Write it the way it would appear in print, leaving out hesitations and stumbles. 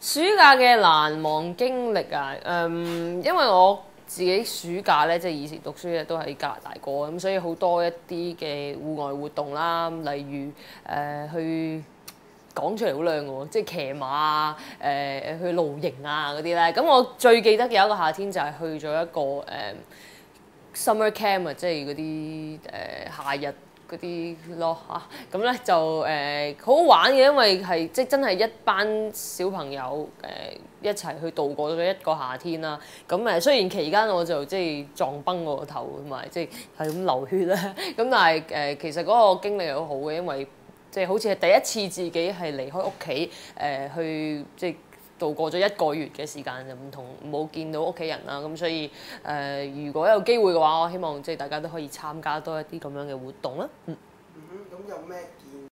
暑假嘅難忘經歷啊，因為我自己暑假咧，即係以前讀書咧都喺加拿大過，咁所以好多一啲嘅戶外活動啦，例如去講出嚟好靚嘅喎，即係騎馬啊，去露營啊嗰啲咧。咁我最記得有一個夏天就係去咗一個summer camp 啊，即係嗰啲夏日嗰啲咯嚇，咁咧就好好玩嘅，因為係即係真係一班小朋友一齊去度過咗一個夏天啦。咁雖然期間我就即係撞崩我個頭同埋即係咁流血啦，咁但係其實嗰個經歷係好好嘅，因為即係好似係第一次自己係離開屋企去即係度過咗1個月嘅時間，就冇見到屋企人啦，咁所以如果有機會嘅話，我希望即係大家都可以參加多一啲咁樣嘅活動啦。咁有咩建